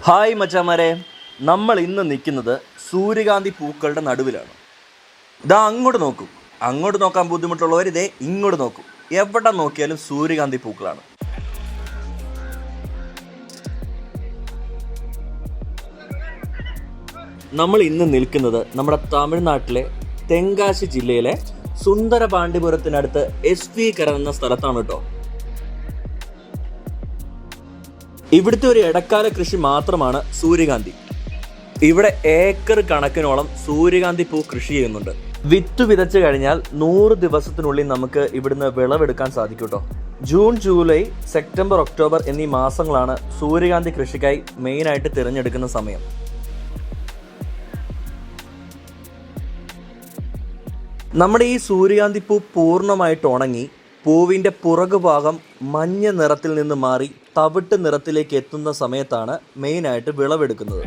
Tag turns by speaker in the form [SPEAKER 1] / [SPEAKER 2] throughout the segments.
[SPEAKER 1] Hi മച്ചാമാരെ, നമ്മൾ ഇന്ന് നിൽക്കുന്നത് സൂര്യകാന്തി പൂക്കളുടെ നടുവിലാണ്. ഇതാ അങ്ങോട്ട് നോക്കും, അങ്ങോട്ട് നോക്കാൻ ബുദ്ധിമുട്ടുള്ളവർ ഇതേ ഇങ്ങോട്ട് നോക്കും. എവിടെ നോക്കിയാലും സൂര്യകാന്തി പൂക്കളാണ്. നമ്മൾ ഇന്ന് നിൽക്കുന്നത് നമ്മുടെ തമിഴ്നാട്ടിലെ തെങ്കാശി ജില്ലയിലെ സുന്ദരപാണ്ഡിപുരത്തിനടുത്ത് SV കര എന്ന സ്ഥലത്താണ് കേട്ടോ. ഇവിടുത്തെ ഒരു ഇടക്കാല കൃഷി മാത്രമാണ് സൂര്യകാന്തി. ഇവിടെ ഏക്കർ കണക്കിനോളം സൂര്യകാന്തി പൂ കൃഷി ചെയ്യുന്നുണ്ട്. വിത്ത് വിതച്ചു കഴിഞ്ഞാൽ 100 ദിവസത്തിനുള്ളിൽ നമുക്ക് ഇവിടുന്ന് വിളവെടുക്കാൻ സാധിക്കും കേട്ടോ. ജൂൺ, ജൂലൈ, സെപ്റ്റംബർ, ഒക്ടോബർ എന്നീ മാസങ്ങളാണ് സൂര്യകാന്തി കൃഷിക്കായി മെയിനായിട്ട് തിരഞ്ഞെടുക്കുന്ന സമയം. നമ്മുടെ ഈ സൂര്യകാന്തി പൂ പൂർണ്ണമായിട്ട് ഉണങ്ങി പൂവിൻ്റെ പുറകുഭാഗം മഞ്ഞ നിറത്തിൽ നിന്ന് മാറി തവിട്ട് നിറത്തിലേക്ക് എത്തുന്ന സമയത്താണ് മെയിനായിട്ട് വിളവെടുക്കുന്നത്.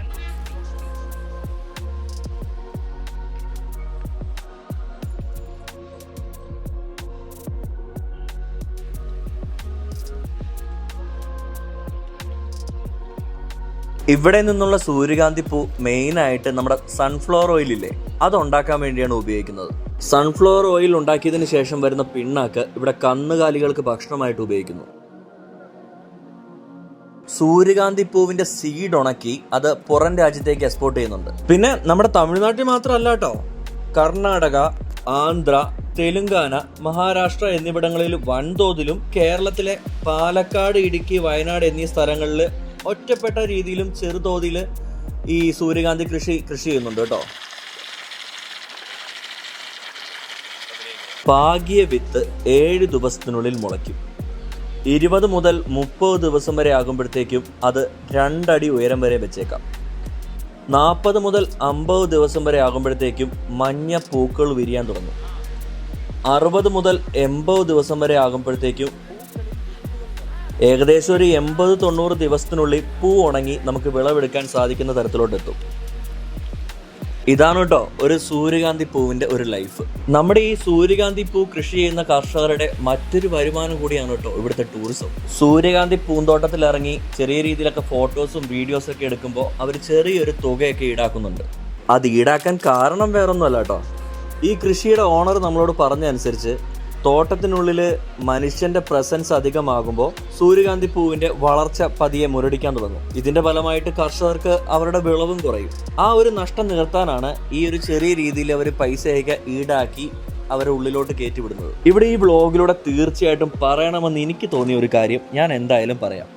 [SPEAKER 1] ഇവിടെ നിന്നുള്ള സൂര്യകാന്തി പൂ മെയിനായിട്ട് നമ്മുടെ സൺഫ്ലവർ ഓയിലില്ലേ, അതുണ്ടാക്കാൻ വേണ്ടിയാണ് ഉപയോഗിക്കുന്നത്. സൺഫ്ലവർ ഓയിൽ ഉണ്ടാക്കിയതിന് ശേഷം വരുന്ന പിണ്ണാക്ക് ഇവിടെ കന്നുകാലികൾക്ക് ഭക്ഷണമായിട്ട് ഉപയോഗിക്കുന്നു. സൂര്യകാന്തി പൂവിന്റെ സീഡ് ഉണക്കി അത് പുറം രാജ്യത്തേക്ക് എക്സ്പോർട്ട് ചെയ്യുന്നുണ്ട്. പിന്നെ നമ്മുടെ തമിഴ്നാട്ടിൽ മാത്രമല്ല കേട്ടോ, കർണാടക, ആന്ധ്ര, തെലുങ്കാന, മഹാരാഷ്ട്ര എന്നിവിടങ്ങളിൽ വൻതോതിലും കേരളത്തിലെ പാലക്കാട്, ഇടുക്കി, വയനാട് എന്നീ സ്ഥലങ്ങളിൽ ഒറ്റപ്പെട്ട രീതിയിലും ചെറുതോതിൽ ഈ സൂര്യകാന്തി കൃഷി ചെയ്യുന്നുണ്ട് കേട്ടോ. പാകിയ വിത്ത് 7 ദിവസത്തിനുള്ളിൽ മുളയ്ക്കും. 20 മുതൽ 30 ദിവസം വരെ ആകുമ്പോഴത്തേക്കും അത് 2 അടി ഉയരം വരെ വെച്ചേക്കാം. 40 മുതൽ 50 ദിവസം വരെ ആകുമ്പോഴത്തേക്കും മഞ്ഞ പൂക്കൾ വിരിയാൻ തുടങ്ങും. 60 മുതൽ 80 ദിവസം വരെ ആകുമ്പോഴത്തേക്കും ഏകദേശം ഒരു 80-90 ദിവസത്തിനുള്ളിൽ പൂ ഉണങ്ങി നമുക്ക് വിളവെടുക്കാൻ സാധിക്കുന്ന തരത്തിലോട്ടെത്തും. ഇതാണ് കേട്ടോ ഒരു സൂര്യകാന്തി പൂവിന്റെ ഒരു ലൈഫ്. നമ്മുടെ ഈ സൂര്യകാന്തി പൂ കൃഷി ചെയ്യുന്ന കർഷകരുടെ മറ്റൊരു വരുമാനം കൂടിയാണ് കേട്ടോ ഇവിടുത്തെ ടൂറിസം. സൂര്യകാന്തി പൂന്തോട്ടത്തിൽ ഇറങ്ങി ചെറിയ രീതിയിലൊക്കെ ഫോട്ടോസും വീഡിയോസും ഒക്കെ എടുക്കുമ്പോൾ അവർ ചെറിയൊരു തുകയൊക്കെ ഈടാക്കുന്നുണ്ട്. അത് ഈടാക്കാൻ കാരണം വേറൊന്നുമല്ല കേട്ടോ, ഈ കൃഷിയുടെ ഓണർ നമ്മളോട് പറഞ്ഞനുസരിച്ച് തോട്ടത്തിനുള്ളിൽ മനുഷ്യന്റെ പ്രസൻസ് അധികമാകുമ്പോൾ സൂര്യകാന്തി പൂവിന്റെ വളർച്ച പതിയെ മുരടിക്കാൻ തുടങ്ങും. ഇതിന്റെ ഫലമായിട്ട് കർഷകർക്ക് അവരുടെ വിളവും കുറയും. ആ ഒരു നഷ്ടം നികത്താനാണ് ഈ ഒരു ചെറിയ രീതിയിൽ അവർ പൈസയൊക്കെ ഈടാക്കി അവരെ ഉള്ളിലോട്ട് കയറ്റിവിടുന്നത്. ഇവിടെ ഈ വ്ളോഗിലൂടെ തീർച്ചയായിട്ടും പറയണമെന്ന് എനിക്ക് തോന്നിയ ഒരു കാര്യം ഞാൻ എന്തായാലും പറയാം.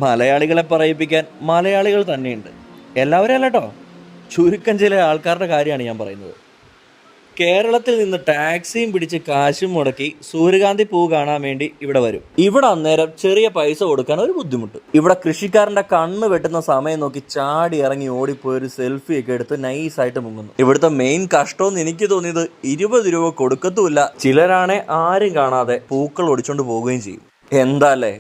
[SPEAKER 1] മലയാളികളെ പറയിപ്പിക്കാൻ മലയാളികൾ തന്നെയുണ്ട്. എല്ലാവരും അല്ല കേട്ടോ, ചുരുക്കം ചില ആൾക്കാരുടെ കാര്യമാണ് ഞാൻ പറയുന്നത്. കേരളത്തിൽ നിന്ന് ടാക്സിയും പിടിച്ച് കാശും മുടക്കി സൂര്യകാന്തി പൂ കാണാൻ വേണ്ടി ഇവിടെ വരും. ഇവിടെ അന്നേരം ചെറിയ പൈസ കൊടുക്കാൻ ഒരു ബുദ്ധിമുട്ട്. ഇവിടെ കൃഷിക്കാരന്റെ കണ്ണ് വെട്ടുന്ന സമയം നോക്കി ചാടി ഇറങ്ങി ഓടിപ്പോയി ഒരു സെൽഫി ഒക്കെ എടുത്ത് നൈസായിട്ട് മുങ്ങുന്നു. ഇവിടുത്തെ മെയിൻ കഷ്ടമെന്ന് എനിക്ക് തോന്നിയത് 20 രൂപ കൊടുക്കത്തുമില്ല. ചിലരാണെ ആരും കാണാതെ പൂക്കൾ ഒടിച്ചോണ്ട് പോവുകയും ചെയ്യും. എന്താല്ലേ,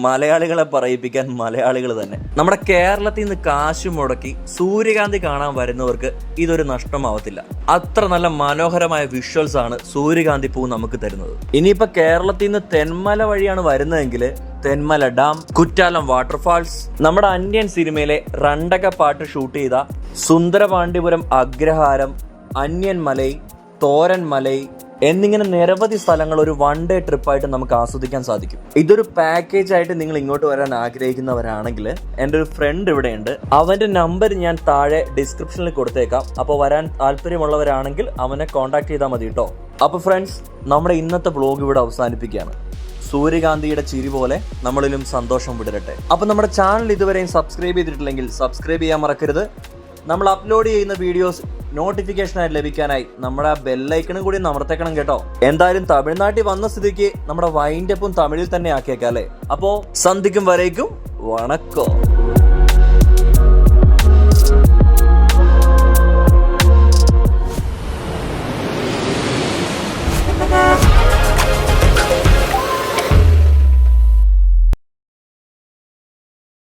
[SPEAKER 1] മലയാളികളെ പറയിപ്പിക്കാൻ മലയാളികൾ തന്നെ. നമ്മുടെ കേരളത്തിൽ നിന്ന് കാശ് മുടക്കി സൂര്യകാന്തി കാണാൻ വരുന്നവർക്ക് ഇതൊരു നഷ്ടമാവത്തില്ല. അത്ര നല്ല മനോഹരമായ വിഷ്വൽസ് ആണ് സൂര്യകാന്തി പൂ നമുക്ക് തരുന്നത്. ഇനിയിപ്പോ കേരളത്തിൽ നിന്ന് തെന്മല വഴിയാണ് വരുന്നതെങ്കിൽ തെന്മല ഡാം, കുറ്റാലം വാട്ടർഫാൾസ്, നമ്മുടെ അന്യൻ സിനിമയിലെ രണ്ടക പാട്ട് ഷൂട്ട് ചെയ്ത സുന്ദരപാണ്ഡിപുരം അഗ്രഹാരം, അന്യൻ മലൈ, തോരൻ മലൈ എന്നിങ്ങനെ നിരവധി സ്ഥലങ്ങൾ ഒരു 1 ഡേ ട്രിപ്പായിട്ട് നമുക്ക് ആസ്വദിക്കാൻ സാധിക്കും. ഇതൊരു പാക്കേജ് ആയിട്ട് നിങ്ങൾ ഇങ്ങോട്ട് വരാൻ ആഗ്രഹിക്കുന്നവരാണെങ്കിൽ എൻ്റെ ഒരു ഫ്രണ്ട് ഇവിടെയുണ്ട്. അവൻ്റെ നമ്പർ ഞാൻ താഴെ ഡിസ്ക്രിപ്ഷനിൽ കൊടുത്തേക്കാം. അപ്പോൾ വരാൻ താല്പര്യമുള്ളവരാണെങ്കിൽ അവനെ കോൺടാക്ട് ചെയ്താൽ മതി കേട്ടോ. അപ്പോൾ ഫ്രണ്ട്സ്, നമ്മുടെ ഇന്നത്തെ വ്ളോഗ് ഇവിടെ അവസാനിപ്പിക്കുകയാണ്. സൂര്യകാന്തിയുടെ ചിരി പോലെ നമ്മളിലും സന്തോഷം വിടരട്ടെ. അപ്പോൾ നമ്മുടെ ചാനൽ ഇതുവരെയും സബ്സ്ക്രൈബ് ചെയ്തിട്ടില്ലെങ്കിൽ സബ്സ്ക്രൈബ് ചെയ്യാൻ മറക്കരുത്. നമ്മൾ അപ്ലോഡ് ചെയ്യുന്ന വീഡിയോസ് നോട്ടിഫിക്കേഷനായി ലഭിക്കാനായി നമ്മുടെ ആ ബെല്ലൈക്കണും കൂടി അമർത്തേക്കണം കേട്ടോ. എന്തായാലും തമിഴ്നാട്ടിൽ വന്ന സ്ഥിതിക്ക് നമ്മുടെ വൈൻഡപ്പും തമിഴിൽ തന്നെ ആക്കിയേക്കാം അല്ലേ. അപ്പോൾ സന്ധിക്കും വരേക്കും വണക്കം.